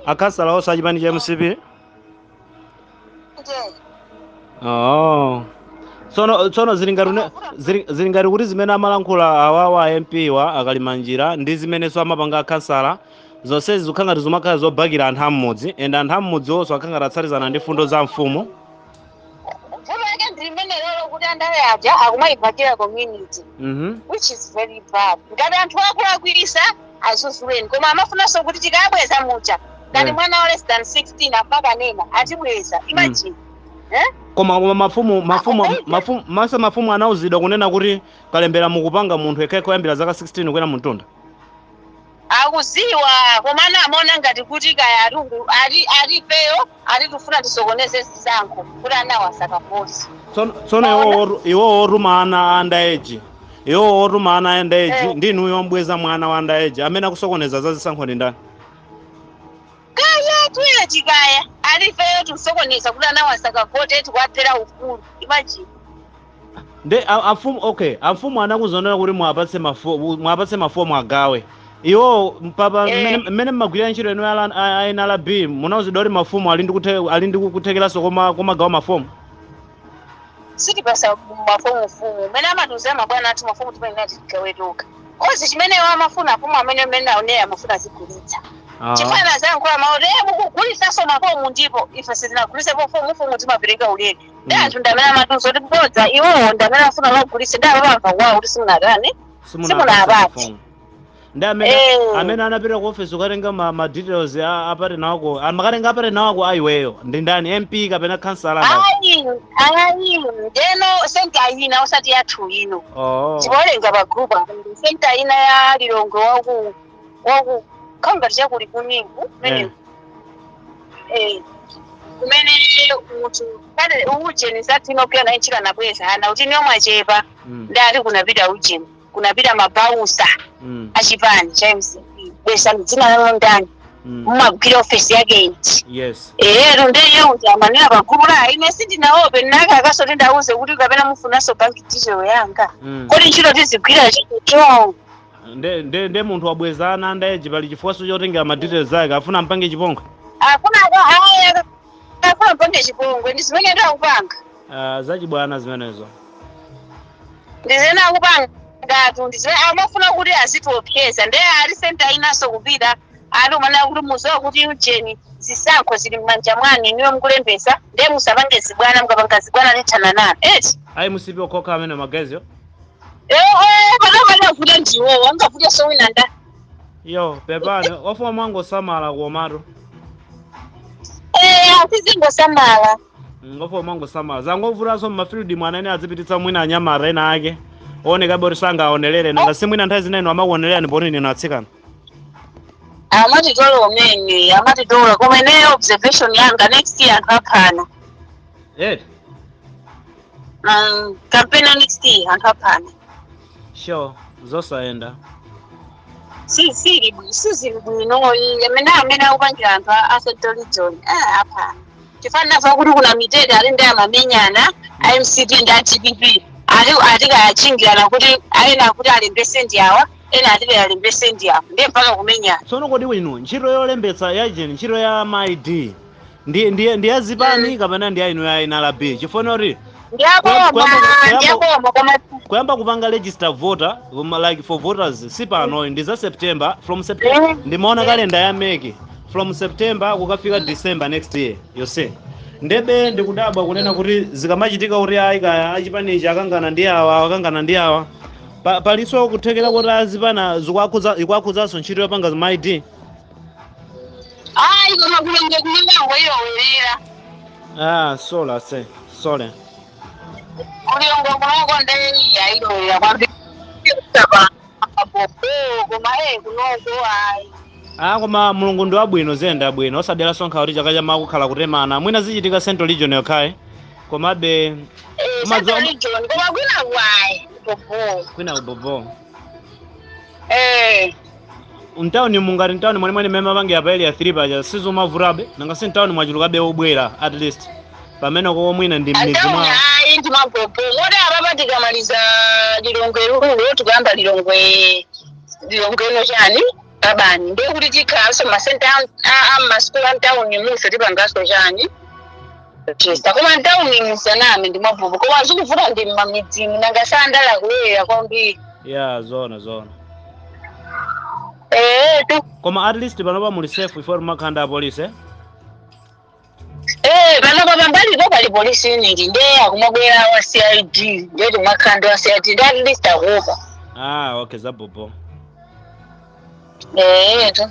Akansala oso achipani cha MCP. Oh. Tsono zilingati kuti zimene amalankhula awawa MP wa akalimanjira ndi zimene so amapanga akansala zonsezi zikhala ngati zomakhala zobakira anthu am'mudzi and anthu am'mudzi onso akhala ngati atsatizana ndi fundo za mfumu. Which is very bad. Ngati anthu akulakwirisa azuzuleni koma amafunanso kuti tikabweza mucha ngati mwana wa less than 16 apaka nena atibweza imagine. Koma mafumu anauzidwa kunena kuti kalembera mukupanga munthu yekhayo kuyambira zaka 16 kwera mtunda. Akuziwa komana amaona ngati kuti kaya alipeyo tufuna tisokoneze zisankho kuti anawasaka polisi. Tsono iwo oruma ana underage. Iwo oruma ana underage ndinu yombweza mwana wa underage amene akusokoneza za zisankho ndi ndani? Kaya tuye chikaya alifeyo tusokoneza kuti anawasaka vote tikwapera ufulu imagine. Nde amfumu anakuzonera kuti mwapatse mafomu agawe. Iwo papa mmene mmagwirira ntchito eno ya NLB munauzidwa kuti mafumu ali ndi kuthekeranso komagawa mafomu. Sitipasa mafomu mene amatuza mabwana athu mafomu tipenena tikawetuka ozi chimene wamafuna afumu amene aonera amafuna zigulitsa. Chifana zankhula maotebu kugulisaso mafomu ndipo ife sizinagulise fomu timapereka ulere ndi anthu ndamene amatuza kuti bodza iwowo ndamene afuna magulise ndi amamva wawo kuti simunatani simunapati. Ndi amene anapita ku office ukatenga ma details apate nawako amakatenga apate nawako ayiweyo ndi ndani MP kapena councilor ndeno senta ina osati yathu ino tibolenga pa group senta ina ya Lilongwe waku kangati chakuli kuningu kumene munthu kale ujeni satino pia na nchika na bweza ana kuti niyo mwachepa ndali kunapita ujeni kunapita mabausa achipani cha MCP bweza mdzina lalo ndani mumagwira office yake ichi. Yes. Ndeyo kuti amanena pagulula ine sindinaope naka akasoti ndauze kuti kapena mufunaso bank detail yanga kodi ntchito tizigwira chito. Nde munthu wabwezana underage pali chifukwa chotengera ma details ake afuna mpange chipongwe. Afuna mpange chipongwe ndi zimene ndakupanga. Zachibwana zimenezo. Ndizena kupanga ngatu ndizimene amafuna kuti azitiopyeza nde ali center inaso kupita ali umana kuti muzowa kuti ujeni zisankho zili m'manja mwanu niyo mkulembesa nde musapange zibwana mukapanga zibwana lithananana ayi musipi okhoka amene magazio pana vuta ndiwo wangavuta sowina nda yo pepani wafuma mwango samala kuomatu atizingosamala wafuma mwango samala zangovutanso mmafield mwana ene azipititsa mwina anyamara ena ake oneka bori sanga aonelere nanga simwina nthawi zinaino amakuonerera ni poni nino atsikana amatitola umene amatitola kumene observation yanga next year anthapana campaign next year anthapana sure zosaenda sizili bwino amene akupangira anthu a Central Region apana chifana fa kuti kuna mitete ali ndi amamenyana a MCP ndi a TPP atikayachingirana kuti ayena kuti alembese ndiyawa ena atile alembese ndiyawa ndiye mpaka kumenyana. Tsono kodi wino ntchito yolembetsa ya agent ntchito ya MID ndi yazipani kapena ndi ino ya NLB chifukwa kuti kuyamba kupanga register voter like for voters sipano ndi za September from September ndimaona kalenda ya Meki from September kukafika December next year yose ndebe ndikudabwa kunena kuti zikamachitika kuti ayika achipanichi akangana ndi awa paliso kuthekera kuti azipana zikwakhuzanso ntchito yopanga MID koma kulenge kumenyango iyo werera sole kuliongo kulongo ndi yailowera kwambiri koma kunongo koma mulungu ndi wabwino zenda bwino osadera sonkha kuti chaka chama kukhala kutemana mwina zichitika Central Region yokhayi komabe Central Region koma kwina ubobo mtauni mungati mtauni mwenemwene mema pange apaeli ya 3 paja sizumavurabe nanga si mtauni mwachulukabe obwera at least pamene ko mwina ndi mnizima ndi mapopo ngoti apapatika maliza Lilongwe lulu tukamba Lilongwe no chani abani ndiye kuti tikhaso masenta amasikulu antawuni mufe tipangaso chani chista koma ntawuni musaname ndi mavuvu koma zikuvuta ndi mamidzimu nangasandala kulera kwambiri zona tu koma at least panopa muli safe before makhanda a police panopa pambalipo pali polisi uniti ndiye akumabwera wa CID ndiye makhanda wa CID ndi at least akupa okay zabobo tu